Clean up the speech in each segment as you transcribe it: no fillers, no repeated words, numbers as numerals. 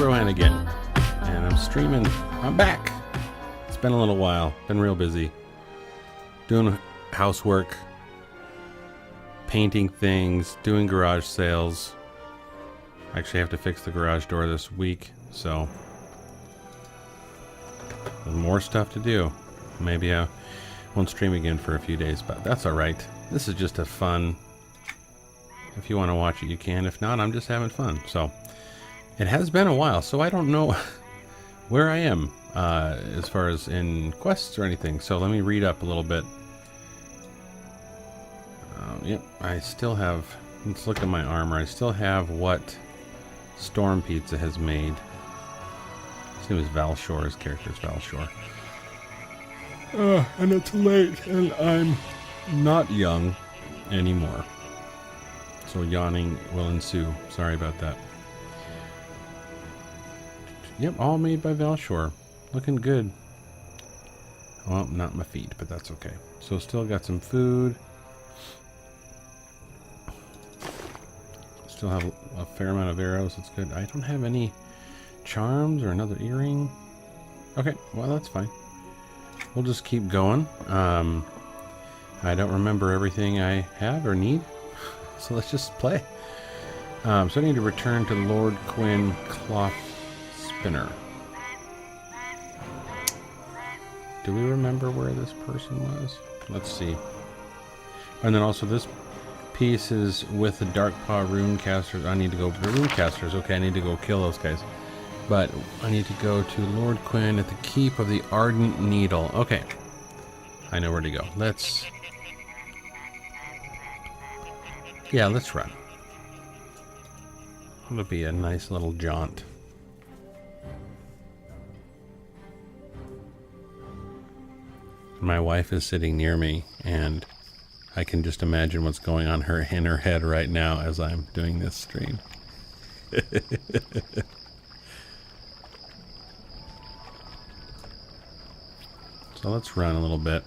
ManOfRohan again, and I'm streaming. I'm back. It's been a little while. Been real busy. Doing housework, painting things, doing garage sales. Actually, I have to fix the garage door this week, so there's more stuff to do. Maybe I won't stream again for a few days, but that's alright. This is just a fun. If you want to watch it, you can. If not, I'm just having fun. So, it has been a while, so I don't know where I am as far as in quests or anything. So let me read up a little bit. Yep, I still have. Let's look at my armor. I still have what Storm Pizza has made. His name is Valshore. His character is Valshore. And it's late, and I'm not young anymore. So yawning will ensue. Sorry about that. Yep, all made by Valshore. Looking good. Well, not my feet, but that's okay. So still got some food. Still have a fair amount of arrows. That's good. I don't have any charms or another earring. Okay, well that's fine. We'll just keep going. I don't remember everything I have or need. So let's just play. So I need to return to Lord Quinn Cloth Spinner. Do we remember where this person was? Let's see. And then also this piece is with the Darkpaw Runecasters. I need to go the Runecasters. Okay, I need to go kill those guys. But I need to go to Lord Quinn at the Keep of the Ardent Needle. Okay. I know where to go. Let's run. It'll be a nice little jaunt. My wife is sitting near me, and I can just imagine what's going on in her head right now as I'm doing this stream. So let's run a little bit.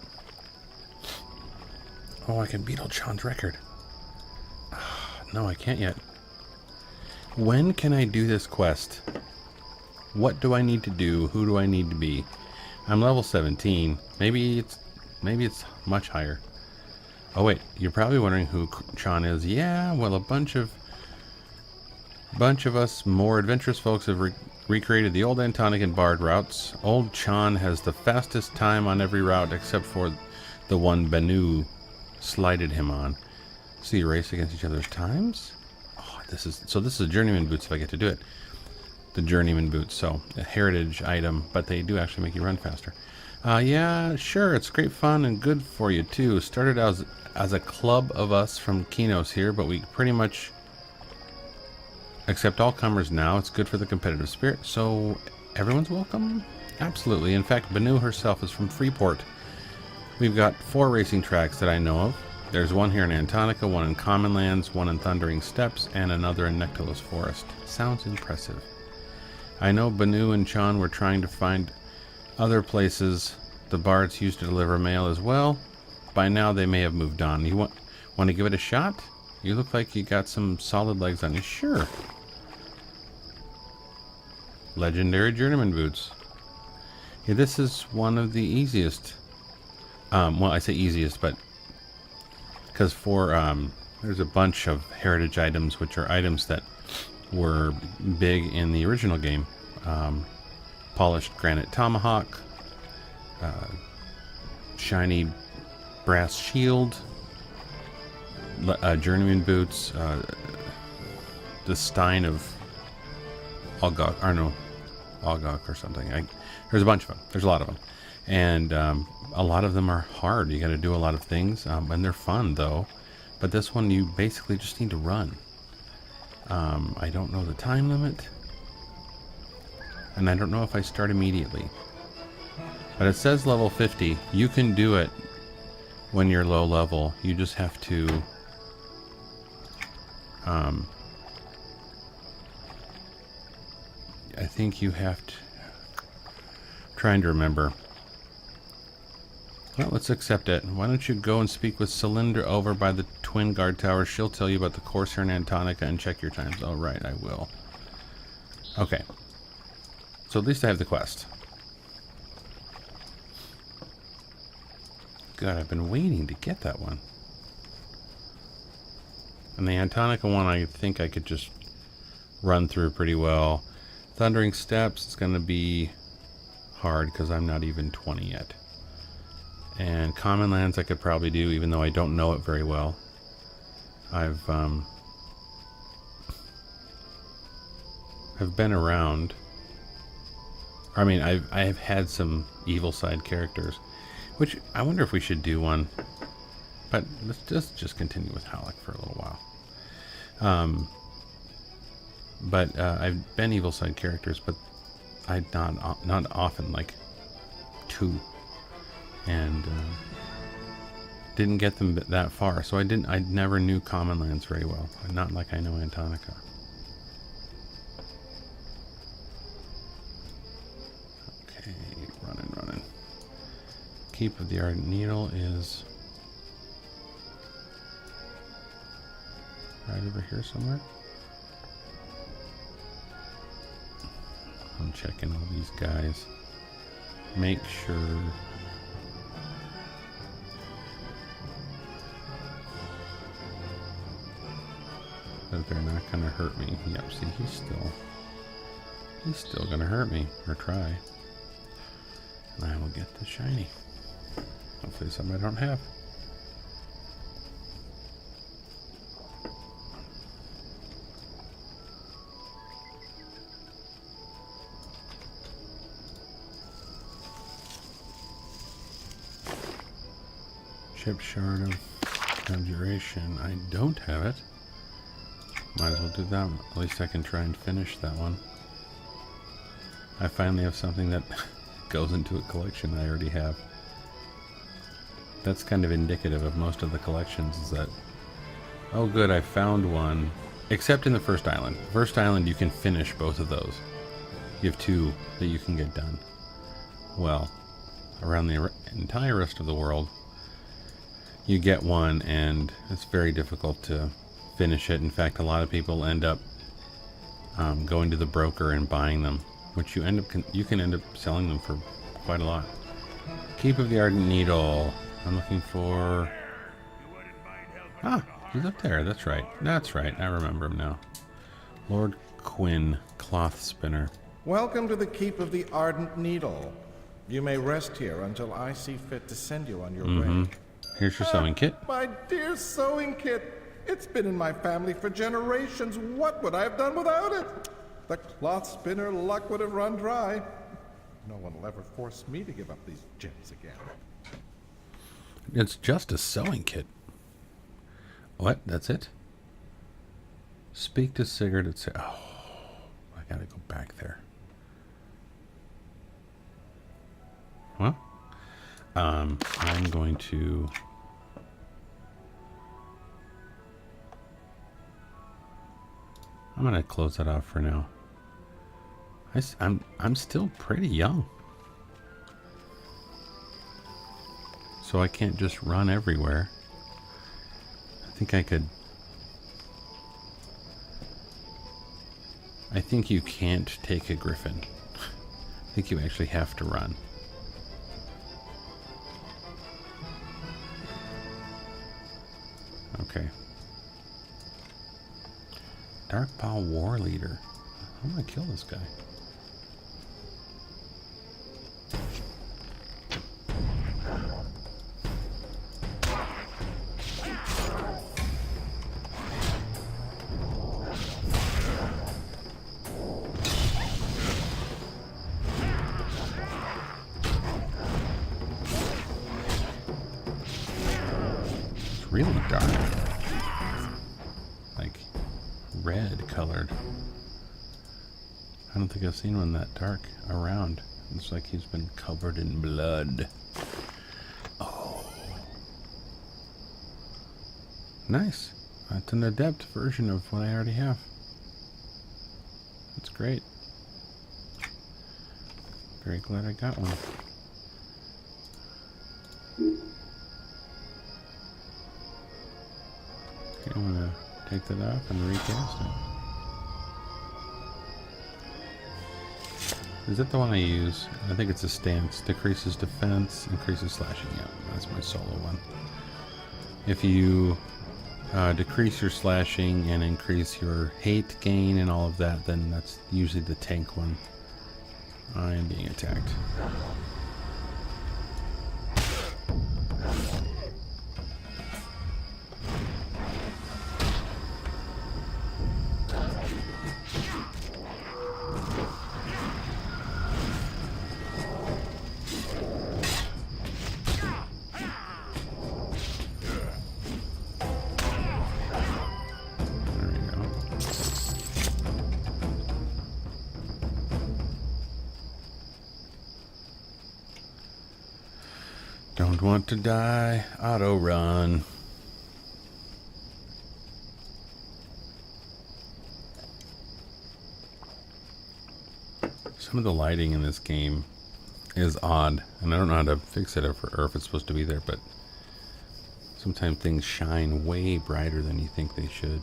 Oh, I can beat old Sean's record. No, I can't yet. When can I do this quest? What do I need to do? Who do I need to be? I'm level 17. Maybe it's much higher. Oh wait, you're probably wondering who Sean is. Yeah, well, a bunch of us more adventurous folks have recreated the old Antonic and Bard routes. Old Sean has the fastest time on every route except for the one Banu slighted him on. So you race against each other's times? Oh, this is a journeyman boots if I get to do it. The journeyman boots, so a heritage item, but they do actually make you run faster. Yeah, sure, it's great fun and good for you too. Started as a club of us from Kinos here, but we pretty much accept all comers now. It's good for the competitive spirit, so everyone's welcome? Absolutely. In fact, Banu herself is from Freeport. We've got 4 racing tracks that I know of. There's one here in Antonica, one in Commonlands, one in Thundering Steppes, and another in Nectalos Forest. Sounds impressive. I know Banu and Sean were trying to find other places the bards used to deliver mail as well. By now they may have moved on. You want to give it a shot? You look like you got some solid legs on you. Sure. Legendary journeyman boots. Yeah, this is one of the easiest. Well, I say easiest, but because there's a bunch of heritage items, which are items that were big in the original game. Polished granite tomahawk, shiny brass shield, journeyman boots, the Stein of Algok, or no, Algok or something. There's a bunch of them. There's a lot of them. And a lot of them are hard. You got to do a lot of things, and they're fun though. But this one, you basically just need to run. I don't know the time limit, and I don't know if I start immediately. But it says level 50. You can do it when you're low level. You just have to I think you have to. Trying to remember. Well, let's accept it. Why don't you go and speak with Celinda over by the Twin Guard Tower? She'll tell you about the course here in Antonica and check your times. Oh, right, I will. Okay. So at least I have the quest. God, I've been waiting to get that one. And the Antonica one, I think I could just run through pretty well. Thundering Steps is going to be hard because I'm not even 20 yet. And Common Lands I could probably do, even though I don't know it very well. I've been around. I mean, I have had some evil side characters, which I wonder if we should do one. But let's just continue with Hallok for a little while. But I've been evil side characters, but I not often, like 2, and didn't get them that far. So I never knew Common Lands very well. Not like I know Antonica. Okay, running. Keep of the Ardent Needle is right over here somewhere. I'm checking all these guys. Make sure that they're not going to hurt me. Yep, see, he's still going to hurt me, or try. And I will get the shiny. Hopefully something I don't have. Chip Shard of Abjuration. I don't have it. Might as well do that one. At least I can try and finish that one. I finally have something that goes into a collection I already have. That's kind of indicative of most of the collections, is that, oh good, I found one. Except in the first island. The first island you can finish both of those. You have 2 that you can get done. Well, around the entire rest of the world, you get one and it's very difficult to finish it. In fact, a lot of people end up going to the broker and buying them, which you can end up selling them for quite a lot. Keep of the Ardent Needle. I'm looking for... Ah, he's up there. That's right. I remember him now. Lord Quinn, Cloth Spinner. Welcome to the Keep of the Ardent Needle. You may rest here until I see fit to send you on your way. Here's your sewing kit. My dear sewing kit. It's been in my family for generations. What would I have done without it? The cloth spinner luck would have run dry. No one will ever force me to give up these gems again. It's just a sewing kit. What? That's it? Speak to Sigurd and say, oh, I gotta go back there. Well, I'm going to... I'm gonna close that off for now. I'm still pretty young, so I can't just run everywhere. I think I could. I think you can't take a griffin. I think you actually have to run. Okay. Darkpaw War Leader. I'm gonna kill this guy. It's really dark. Like red colored. I don't think I've seen one that dark around. Looks like he's been covered in blood. Oh. Nice. That's an adept version of what I already have. That's great. Very glad I got one. Okay, I'm gonna take that off and recast it. Is that the one I use? I think it's a stance. Decreases defense, increases slashing. Yeah, that's my solo one. If you decrease your slashing and increase your hate gain and all of that, then that's usually the tank one. I am being attacked. Don't want to die. Auto run. Some of the lighting in this game is odd, and I don't know how to fix it or if it's supposed to be there, but sometimes things shine way brighter than you think they should.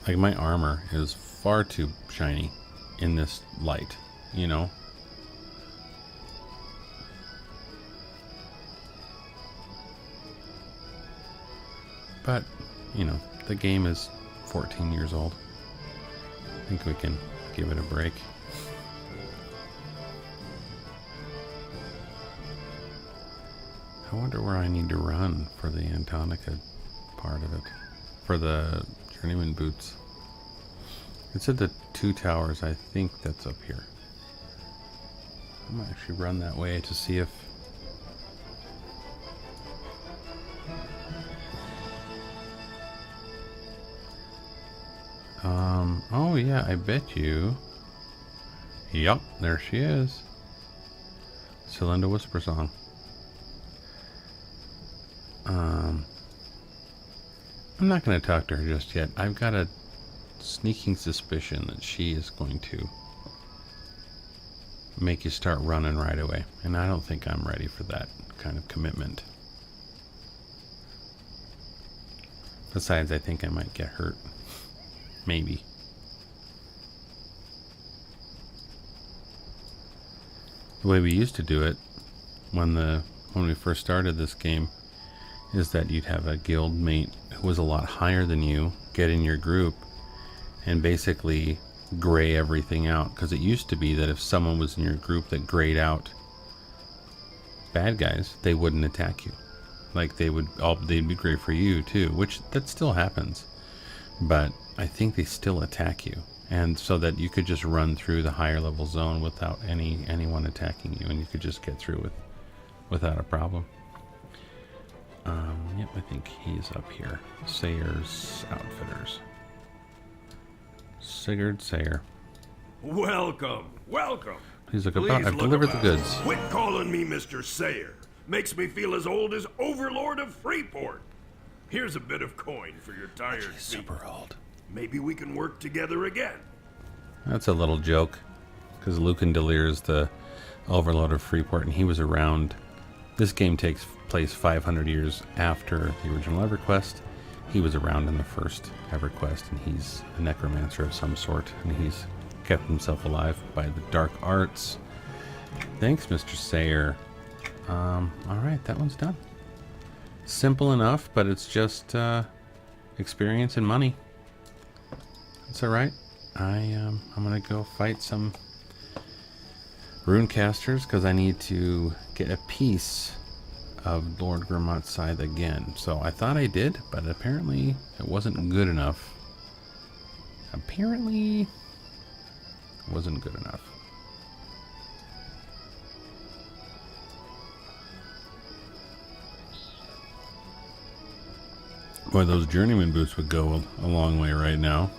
Like my armor is far too shiny in this light, you know? But, you know, the game is 14 years old. I think we can give it a break. I wonder where I need to run for the Antonica part of it. For the Journeyman boots. It said the 2 towers. I think that's up here. I might actually run that way to see if... oh yeah, I bet you. Yup, there she is. Celinda Whispersong. I'm not going to talk to her just yet. I've got a sneaking suspicion that she is going to make you start running right away. And I don't think I'm ready for that kind of commitment. Besides, I think I might get hurt. Maybe. The way we used to do it when we first started this game is that you'd have a guild mate who was a lot higher than you get in your group and basically gray everything out, because it used to be that if someone was in your group that grayed out bad guys, they wouldn't attack you. Like they'd be gray for you too, which that still happens, but I think they still attack you, and so that you could just run through the higher level zone without anyone attacking you, and you could just get through without a problem. Yep, I think he's up here. Sayer's Outfitters. Sigurd Sayer. Welcome, welcome. Please look about. I've delivered the goods. Quit calling me Mr. Sayer. Makes me feel as old as Overlord of Freeport. Here's a bit of coin for your tired feet. Super old. Maybe we can work together again. That's a little joke, because Lucan Delir is the Overlord of Freeport, and he was around. This game takes place 500 years after the original EverQuest. He was around in the first EverQuest, and he's a necromancer of some sort, and he's kept himself alive by the dark arts. Thanks, Mr. Sayer. Alright, that one's done. Simple enough, but it's just experience and money. That's alright. I'm gonna go fight some runecasters, because I need to get a piece of Lord Grimot's scythe again. So I thought I did, but apparently it wasn't good enough. Apparently it wasn't good enough. Boy, those journeyman boots would go a long way right now.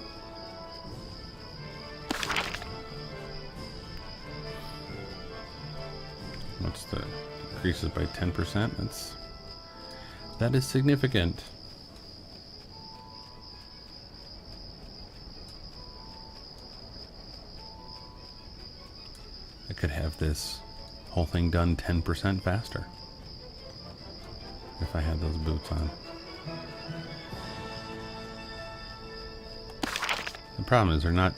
What's the increases by 10%? That is significant. I could have this whole thing done 10% faster if I had those boots on. The problem is they're not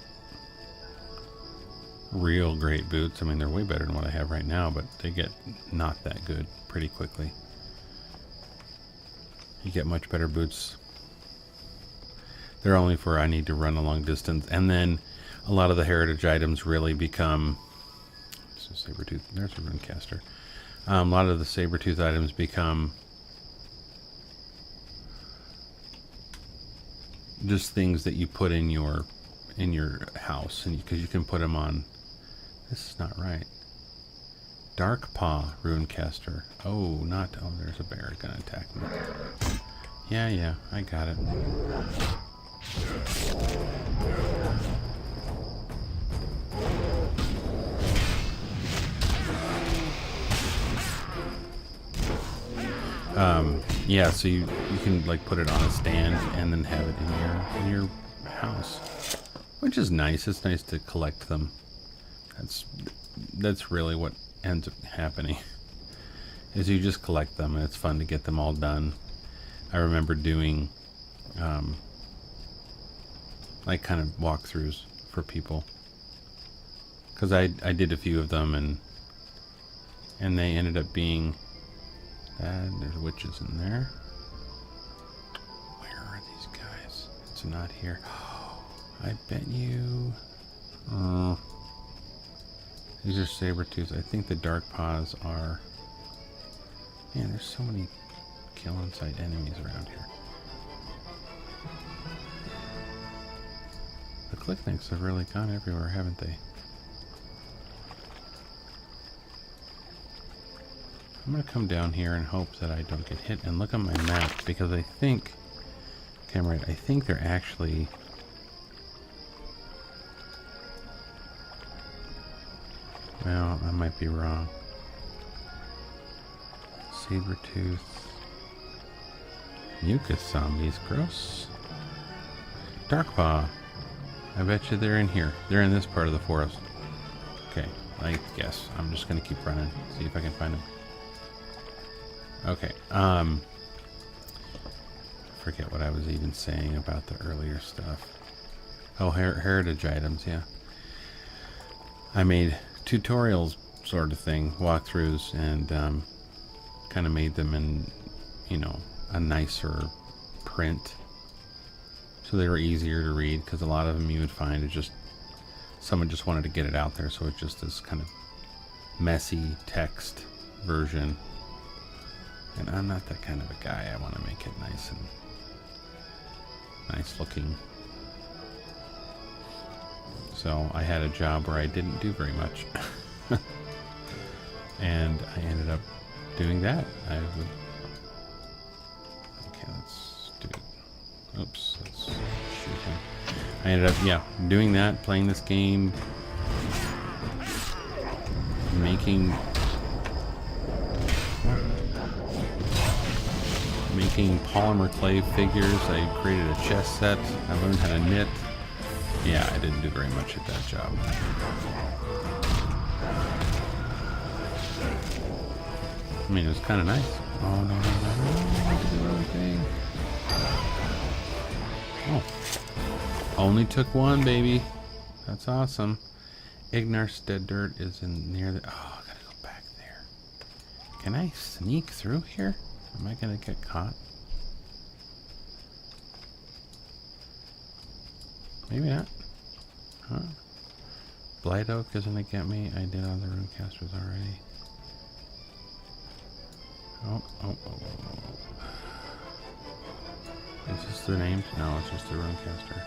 real great boots. I mean, they're way better than what I have right now, but they get not that good pretty quickly. You get much better boots. They're only for I need to run a long distance, and then a lot of the heritage items really become. So saber-tooth. There's a runecaster. A lot of the saber-tooth items become just things that you put in your house, and because you can put them on. This is not right. Dark Paw runecaster. Oh, not. Oh, there's a bear gonna attack me. Yeah, I got it. Yeah, so you can like put it on a stand and then have it in your house, which is nice. It's nice to collect them. That's really what ends up happening. Is you just collect them, and it's fun to get them all done. I remember doing like kind of walkthroughs for people, because I did a few of them, and they ended up being. There's witches in there. Where are these guys? It's not here. Oh, I bet you. These are saber-tooths. I think the dark paws are. Man, there's so many kill on sight enemies around here. The clicknicks have really gone everywhere, haven't they? I'm going to come down here and hope that I don't get hit and look at my map, because I think, okay, I'm right, I think they're actually, well, I might be wrong. Saber-tooth, mucus zombies, gross. Darkpaw, I bet you they're in here. They're in this part of the forest. Okay, I guess I'm just going to keep running, see if I can find them. Okay, forget what I was even saying about the earlier stuff. Oh, heritage items, yeah. I made tutorials sort of thing, walkthroughs, and kind of made them in, you know, a nicer print. So they were easier to read, because a lot of them you would find it just, someone just wanted to get it out there, so it's just this kind of messy text version. And I'm not that kind of a guy. I want to make it nice and nice looking. So I had a job where I didn't do very much. And I ended up doing that. Okay, let's do it. Oops, let's shoot him. I ended up, doing that, playing this game, making polymer clay figures. I created a chess set. I learned how to knit. Yeah, I didn't do very much at that job. I mean, it was kind of nice. Oh, no. I did the wrong thing. Oh. Only took one, baby. That's awesome. Ignar's dead dirt is in near the... Oh, I gotta go back there. Can I sneak through here? Am I gonna get caught? Maybe not. Huh? Blight Oak isn't gonna get me. I did all the runecasters already. Oh. Is this the names? No, it's just the runecaster.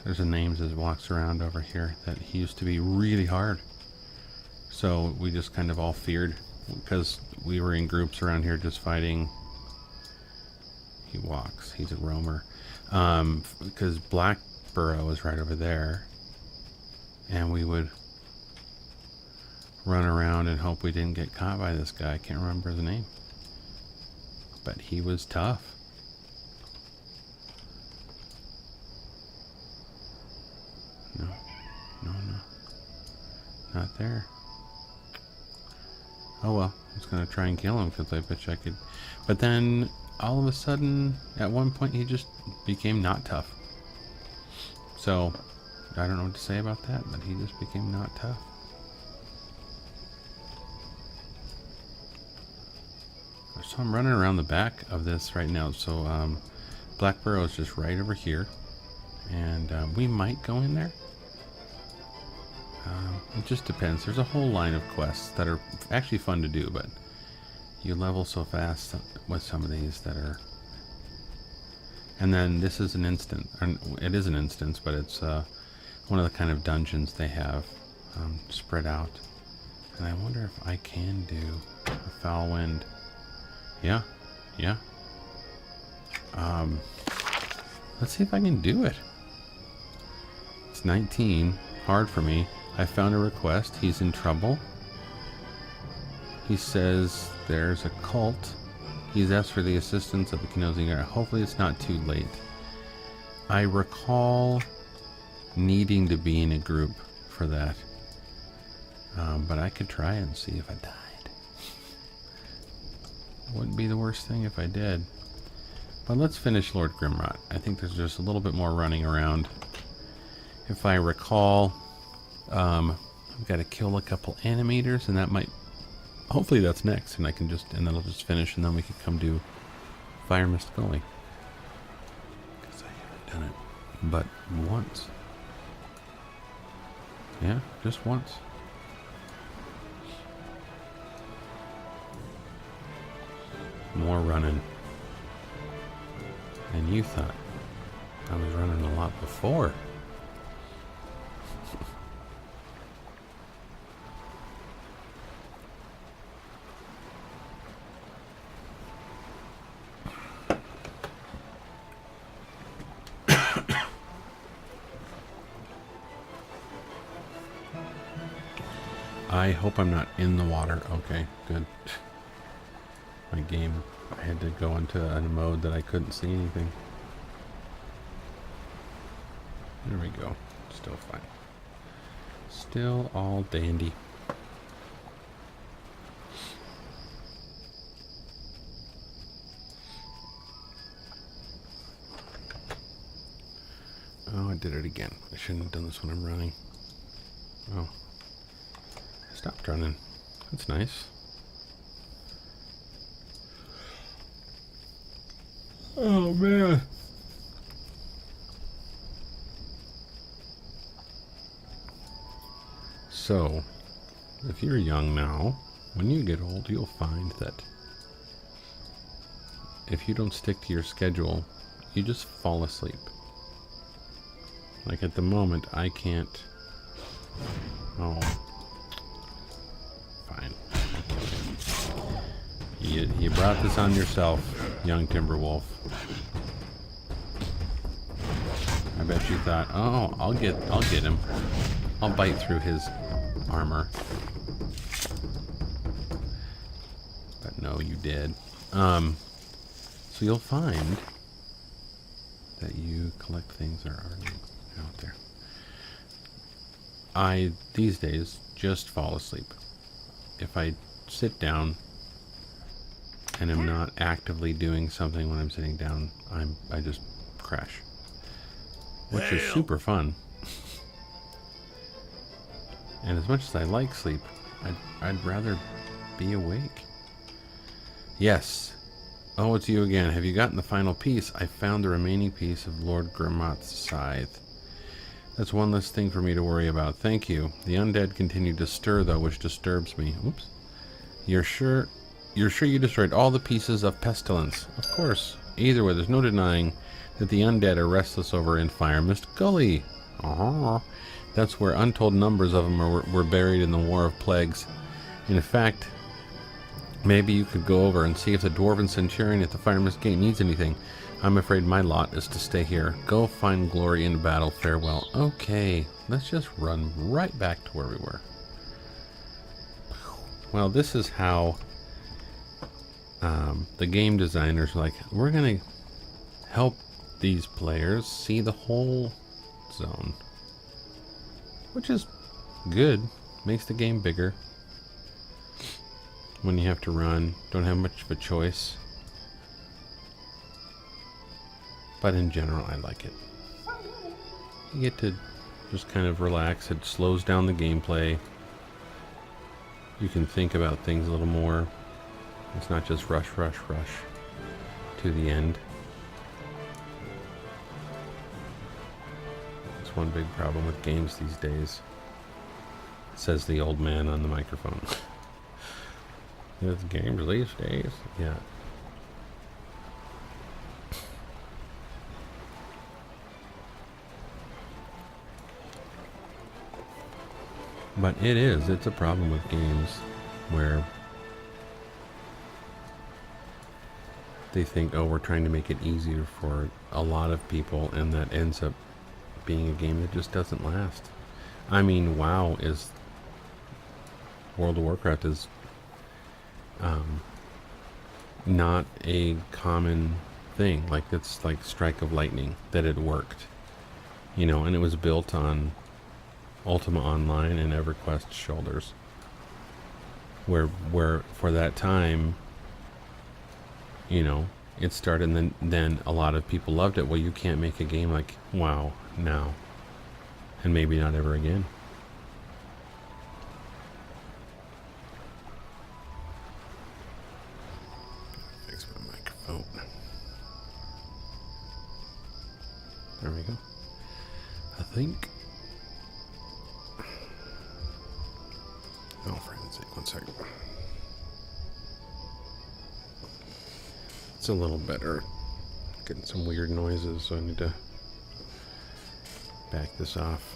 There's a names as walks around over here that he used to be really hard. So we just kind of all feared, because we were in groups around here just fighting. He walks. He's a roamer. Because Black Burrow is right over there. And we would run around and hope we didn't get caught by this guy. I can't remember his name. But he was tough. No. Not there. Oh well, I was gonna try and kill him because I bet you I could. But then all of a sudden, at one point, he just became not tough. So I don't know what to say about that, but he just became not tough. So I'm running around the back of this right now. So Black Burrow is just right over here, and we might go in there. It just depends. There's a whole line of quests that are actually fun to do, but you level so fast with some of these that are. And then this is an instant. It is an instance, but it's one of the kind of dungeons they have spread out. And I wonder if I can do a foul wind. Yeah, yeah. Let's see if I can do it. It's 19. Hard for me. I found a request. He's in trouble. He says there's a cult. He's asked for the assistance of the Kenosi Guard. Hopefully it's not too late. I recall needing to be in a group for that. But I could try and see if I died. Wouldn't be the worst thing if I did. But let's finish Lord Grimrot. I think there's just a little bit more running around. If I recall, I've got to kill a couple animators, and that might. Hopefully that's next, and I can just, and then I'll just finish, and then we can come do Fire Mist Gully. Because I haven't done it but once. Yeah, just once. More running. And you thought I was running a lot before. I hope I'm not in the water. Okay, good. My game, I had to go into a mode that I couldn't see anything. There we go. Still fine. Still all dandy. Oh, I did it again. I shouldn't have done this when I'm running. Oh. Stopped running. That's nice. Oh man. So, if you're young now, when you get old, you'll find that if you don't stick to your schedule, you just fall asleep. Like at the moment, I can't. Oh. Fine. You brought this on yourself, young Timberwolf. I bet you thought, oh, I'll get him. I'll bite through his armor. But no, you did. So you'll find that you collect things that are already out there. I, these days, just fall asleep. If I sit down and am not actively doing something when I'm sitting down, I just crash. Which is super fun. And as much as I like sleep, I'd rather be awake. Yes. Oh, it's you again. Have you gotten the final piece? I found the remaining piece of Lord Grimrot's scythe. That's one less thing for me to worry about. Thank you. The undead continue to stir, though, which disturbs me. Oops. You're sure you destroyed all the pieces of pestilence? Of course. Either way, there's no denying that the undead are restless over in Fire Mist Gully. That's where untold numbers of them were buried in the War of Plagues. In fact, maybe you could go over and see if the Dwarven Centurion at the Fire Mist Gate needs anything. I'm afraid my lot is to stay here. Go find glory in battle. Farewell. Okay, let's just run right back to where we were. Well, this is how the game designers were like, we're going to help these players see the whole zone. Which is good. Makes the game bigger. when you have to run. Don't have much of a choice. But in general, I like it. You get to just kind of relax. It slows down the gameplay. You can think about things a little more. It's not just rush, rush, rush to the end. That's one big problem with games these days, says the old man on the microphone. With games these days, yeah. But it's a problem with games where they think, oh, we're trying to make it easier for a lot of people, and that ends up being a game that just doesn't last. I mean, World of Warcraft is not a common thing. Like, it's like Strike of Lightning, that it worked. You know, and it was built on Ultima Online and EverQuest's shoulders. Where for that time, you know, it started, and then a lot of people loved it. Well, you can't make a game like WoW now. And maybe not ever again. Fix my microphone. There we go. I think. Oh, for heaven's sake, 1 second. It's a little better. Getting some weird noises, so I need to back this off.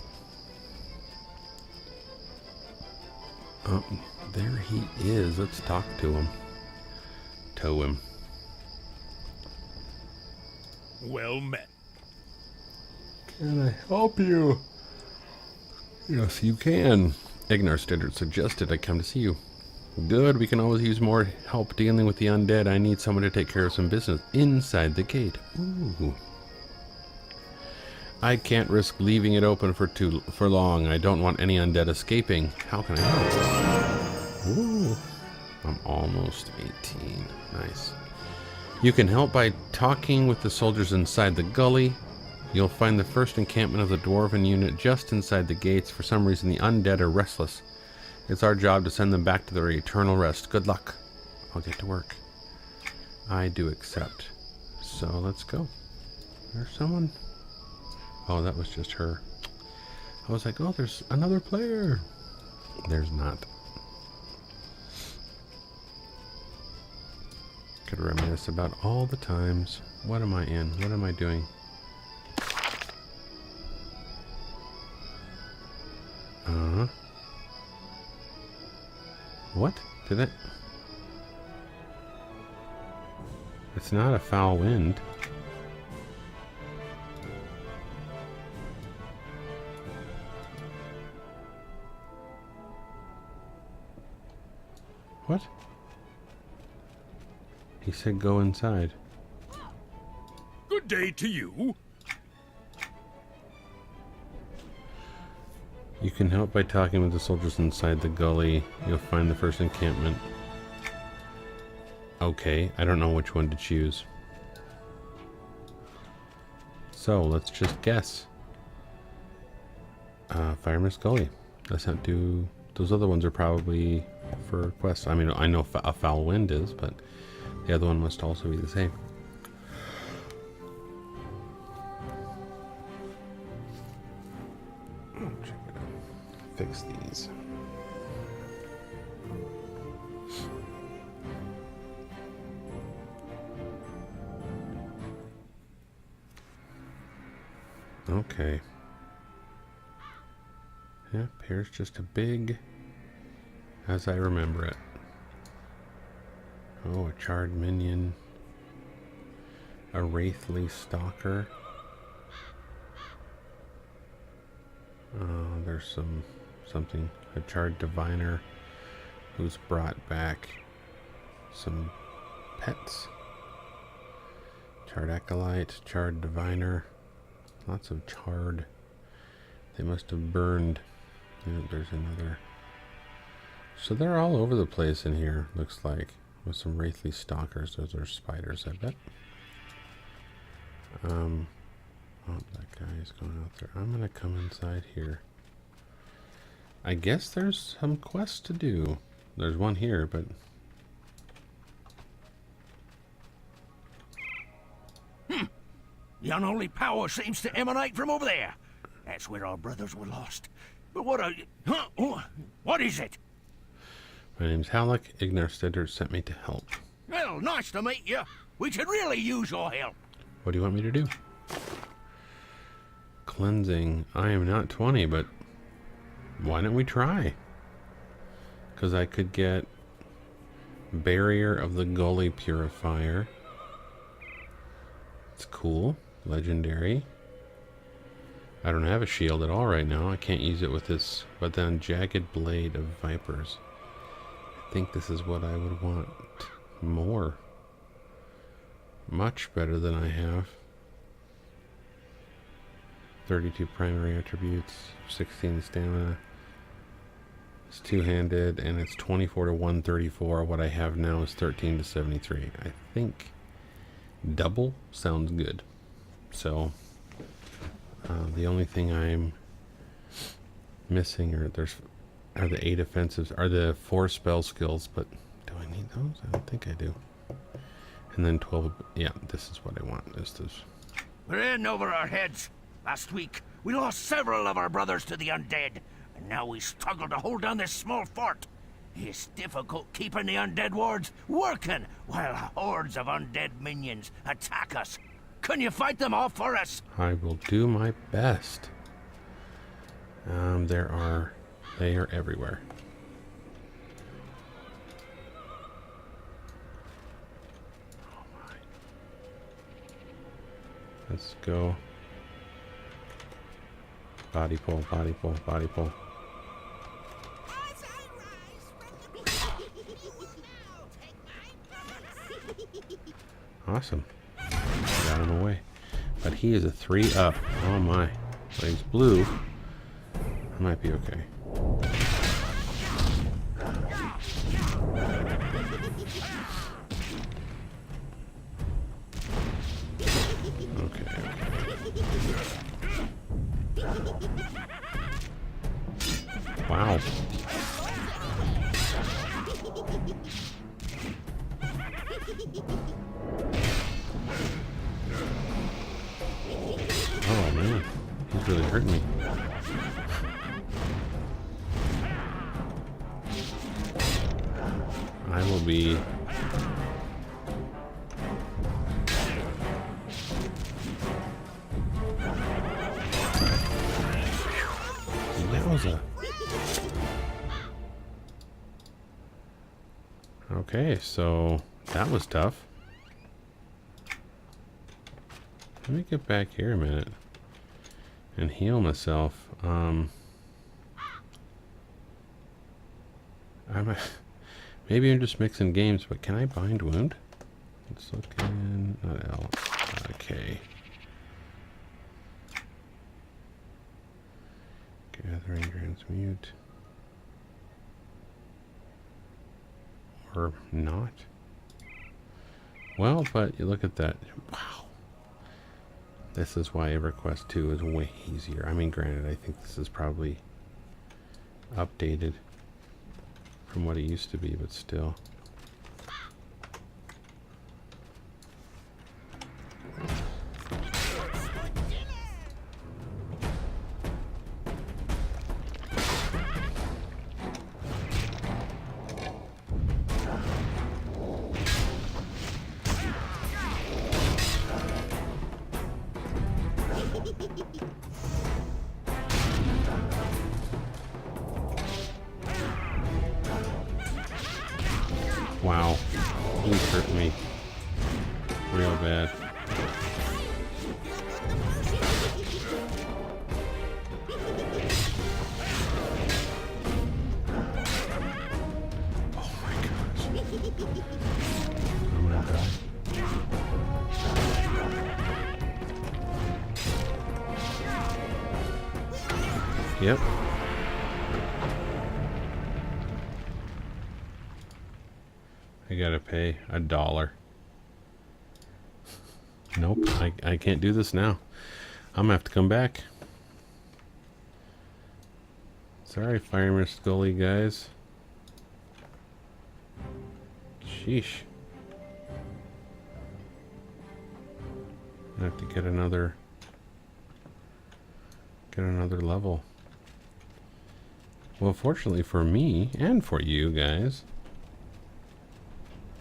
Oh, there he is. Let's talk to him. Tow him. Well met. Can I help you? Yes, you can. Ignar Stiddard suggested I come to see you. Good, we can always use more help dealing with the undead. I need someone to take care of some business inside the gate. Ooh. I can't risk leaving it open for long. I don't want any undead escaping. How can I help? Ooh. I'm almost 18. Nice. You can help by talking with the soldiers inside the gully. You'll find the first encampment of the Dwarven unit just inside the gates. For some reason, the undead are restless. It's our job to send them back to their eternal rest. Good luck. I'll get to work. I do accept. So let's go. There's someone. Oh, that was just her. I was like, oh, there's another player. There's not. Could reminisce about all the times. What am I in? What am I doing? What? Did it? It's not a foul wind. What? He said go inside. Good day to you. You can help by talking with the soldiers inside the gully. You'll find the first encampment. Okay, I don't know which one to choose. So, let's just guess. Firemist Gully. Let's not do... Those other ones are probably for quests. I mean, I know a foul wind is, but the other one must also be the same. Check it out. Fix these. Okay. Yeah, here's just a big, as I remember it. Oh, a charred minion. A wraithly stalker. There's something. A charred diviner who's brought back some pets. Charred acolyte, charred diviner. Lots of charred. They must have burned. Yeah, there's another So they're all over the place in here, looks like. With some wraithly stalkers. Those are spiders, I bet. Oh, that guy is going out there. I'm going to come inside here. I guess there's some quests to do. There's one here, but... The unholy power seems to emanate from over there. That's where our brothers were lost. But what are you... Huh? Oh, what is it? My name's Hallok. Ignarstetter sent me to help. Well, nice to meet you. We could really use your help. What do you want me to do? Cleansing. I am not 20, but why don't we try? Because I could get Barrier of the Gully Purifier. It's cool. Legendary. I don't have a shield at all right now. I can't use it with this. But then Jagged Blade of Vipers. I think this is what I would want more. Much better than I have. 32 primary attributes, 16 stamina. It's two-handed, and it's 24 to 134. What I have now is 13 to 73. I think double sounds good. So the only thing I'm missing are the 8 offensives, are the 4 spell skills, but do I need those? I don't think I do. And then 12, yeah, this is what I want. This is. We're in over our heads. Last week, we lost several of our brothers to the undead, and now we struggle to hold down this small fort. It's difficult keeping the undead wards working while hordes of undead minions attack us. Can you fight them off for us? I will do my best. They are everywhere. Oh my. Let's go. Body pull, body pull, body pull. Awesome. Got him away. But he is a 3-up. Oh my. But he's blue. I might be okay. Okay. Wow. Oh man, he's really hurting me. I will be... Yowza. Okay, so that was tough. Let me get back here a minute and heal myself. Maybe I'm just mixing games, but can I bind wound? Let's look in, not L, K. Gathering, transmute. Or not. Well, but you look at that. Wow. This is why EverQuest 2 is way easier. I mean, granted, I think this is probably updated from what it used to be, but still. Wow, he's hurt me real bad. Oh my gosh. I'm gonna die. Yep. I gotta pay $1. Nope, I can't do this now. I'm gonna have to come back. Sorry, Fireman Scully guys. Sheesh. I have to get another level. Well, fortunately for me and for you guys,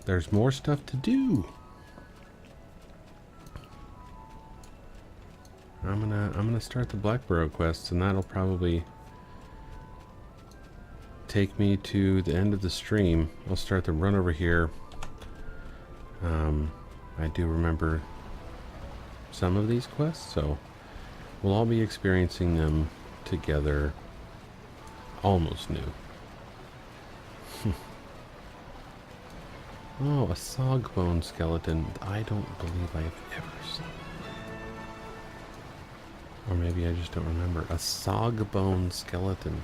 there's more stuff to do. I'm gonna start the Blackburrow quests, and that'll probably take me to the end of the stream. I'll start the run over here. I do remember some of these quests, so we'll all be experiencing them together. Almost new. Oh, a sogbone skeleton. I don't believe I've ever seen. Or maybe I just don't remember. A sogbone skeleton.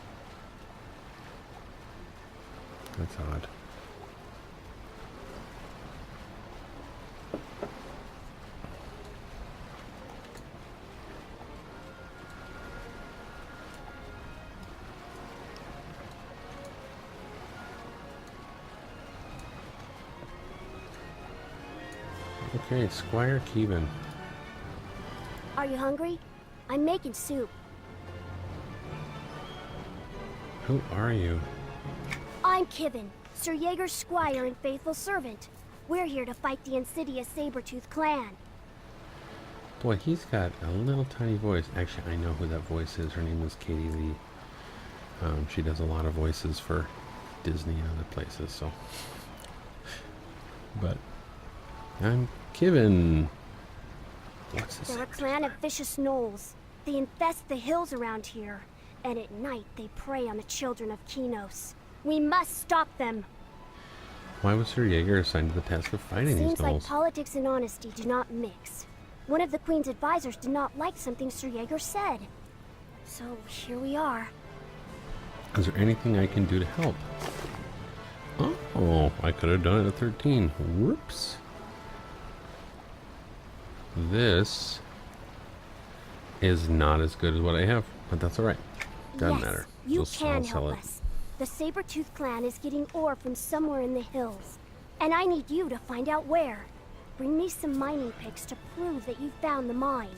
That's odd. Okay, Squire Keevan. Are you hungry? I'm making soup. Who are you? I'm Kivin, Sir Jaeger's squire and faithful servant. We're here to fight the insidious Sabertooth clan. Boy, he's got a little tiny voice. Actually, I know who that voice is. Her name is Katie Lee. She does a lot of voices for Disney and other places, so. But I'm Kivin. What's this? They're a clan of vicious gnolls. They infest the hills around here, and at night they prey on the children of Kinos. We must stop them. Why was Sir Jaeger assigned to the task of fighting these Seems like gnolls? politics and honesty do not mix. One of the Queen's advisors did not like something Sir Jaeger said. So here we are. Is there anything I can do to help? Oh, I could have done it at 13. Whoops. This is not as good as what I have, but that's alright. Doesn't matter. You I'll can sell help it. us. The Sabertooth clan is getting ore from somewhere in the hills, and I need you to find out where. Bring me some mining picks to prove that you found the mine.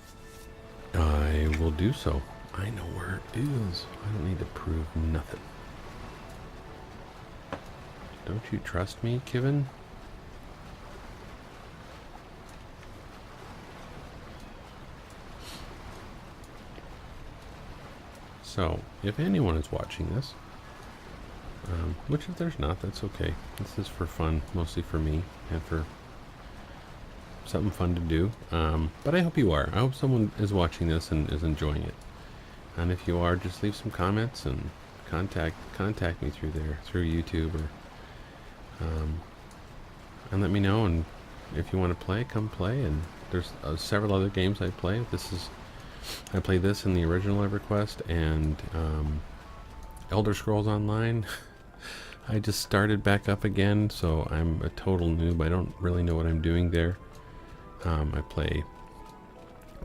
I will do so. I know where it is. I don't need to prove nothing. Don't you trust me, Kevin? So, if anyone is watching this, which if there's not, that's okay. This is for fun, mostly for me, and for something fun to do. But I hope you are. I hope someone is watching this and is enjoying it. And if you are, just leave some comments and contact me through there, through YouTube, or and let me know. And if you want to play, come play. And there's several other games I play. I play this in the original EverQuest and Elder Scrolls Online. I just started back up again, so I'm a total noob. I don't really know what I'm doing there. I play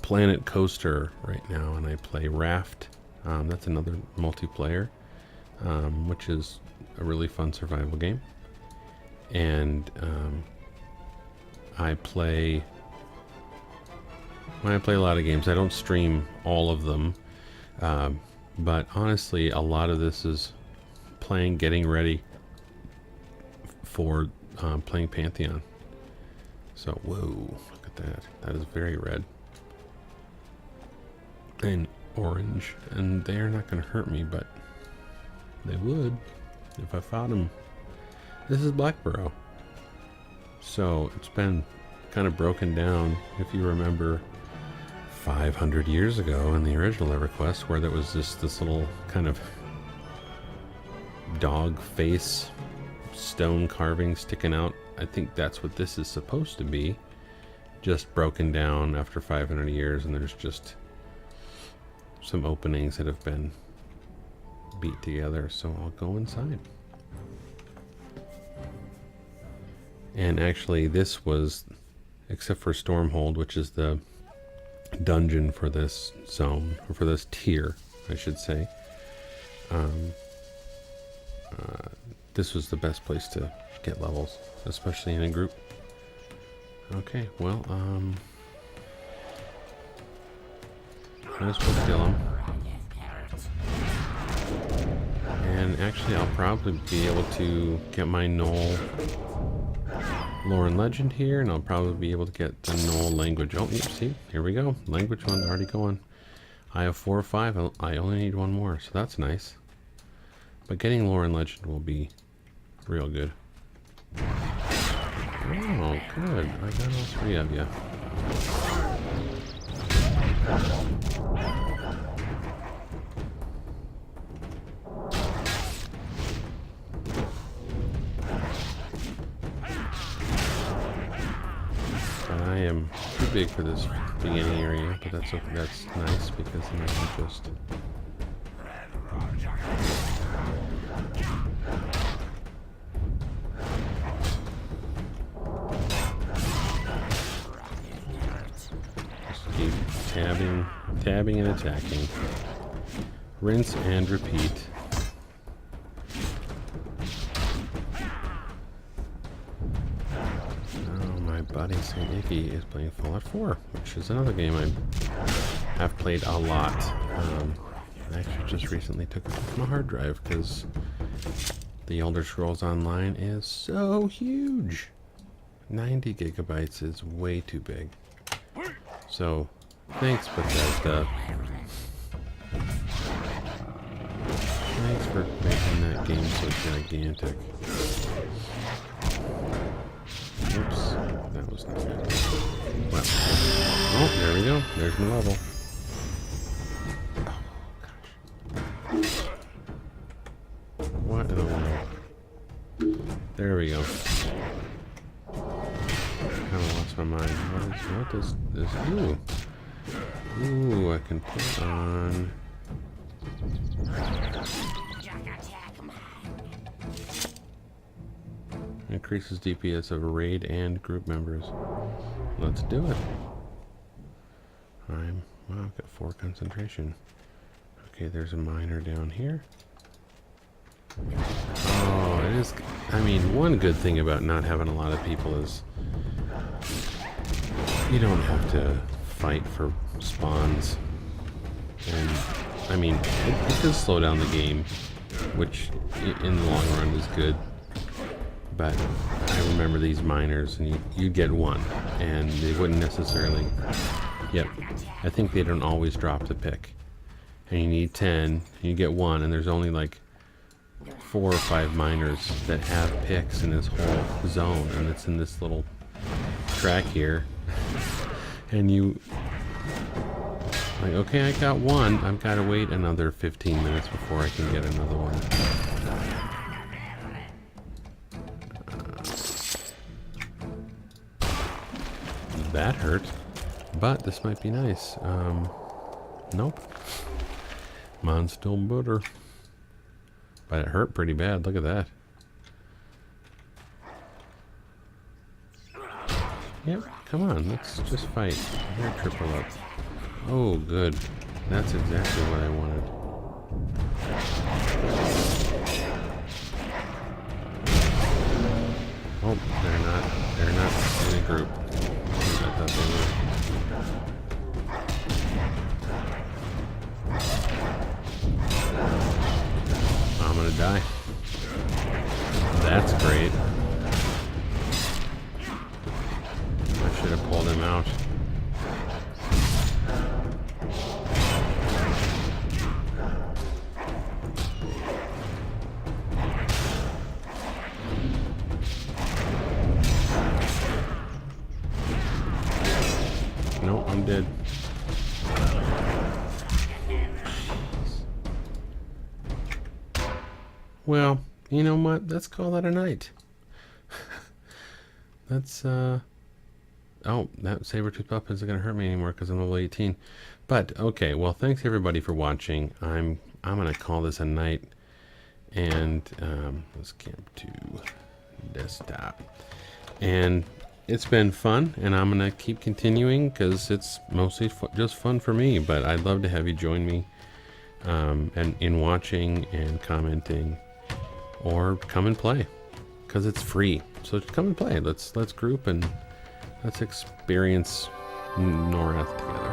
Planet Coaster right now, and I play Raft. That's another multiplayer, which is a really fun survival game. And I play a lot of games. I don't stream all of them, but honestly, a lot of this is getting ready for playing Pantheon. So, whoa, look at that. That is very red. And orange. And they're not going to hurt me, but they would if I fought them. This is Blackburrow. So, it's been kind of broken down, if you remember, 500 years ago in the original EverQuest, where there was this little kind of dog face stone carving sticking out. I think that's what this is supposed to be, just broken down after 500 years, and there's just some openings that have been beat together. So I'll go inside. And actually, this was, except for Stormhold, which is the dungeon for this zone, or for this tier, I should say. This was the best place to get levels, especially in a group. Okay, well, might as well kill him. And actually, I'll probably be able to get my Knoll lore and legend here, and I'll probably be able to get the Knoll language. Oh, yep, see, here we go. Language one's already going. I have 4 or 5. I only need 1 more, so that's nice. But getting lore and legend will be real good. Oh, good. I got all 3 of you. I am too big for this beginning area, but that's okay. That's nice because then I can just keep tabbing and attacking. Rinse and repeat. Buddy St. Icky is playing Fallout 4, which is another game I have played a lot. I actually just recently took it off my hard drive because the Elder Scrolls Online is so huge. 90 gigabytes is way too big. So, thanks Bethesda. Thanks for making that game so gigantic. Oops, that was not good. Well, oh, there we go. There's my level. Oh, gosh. What in the world? There we go. Kind of lost my mind. What does this do? Ooh, I can put on... Increases DPS of raid and group members. Let's do it. Wow, I've got 4 concentration. Okay, there's a miner down here. Oh, it is. I mean, one good thing about not having a lot of people is you don't have to fight for spawns. And I mean, it does slow down the game, which in the long run is good. But I remember these miners, and you'd get 1, and they wouldn't necessarily... Yep, I think they don't always drop the pick. And you need 10, and you get 1, and there's only like 4 or 5 miners that have picks in this whole zone, and it's in this little track here. And you... Like, okay, I got 1, I've got to wait another 15 minutes before I can get another one. That hurt, but this might be nice. Nope. Mine's still butter. But it hurt pretty bad. Look at that. Yep, come on, let's just fight. I'm gonna triple up. Oh, good. That's exactly what I wanted. Oh, they're not in a group. I thought they were. I'm gonna die. That's great. I should have pulled him out. Nope, I'm dead. Well, you know what? Let's call that a night. That's, oh, that saber-tooth pup isn't going to hurt me anymore because I'm level 18. But, okay, well, thanks everybody for watching. I'm going to call this a night. And, let's camp to desktop. And it's been fun, and I'm going to keep continuing because it's mostly just fun for me. But I'd love to have you join me and in watching and commenting, or come and play because it's free. So come and play. Let's group and let's experience Norrath together.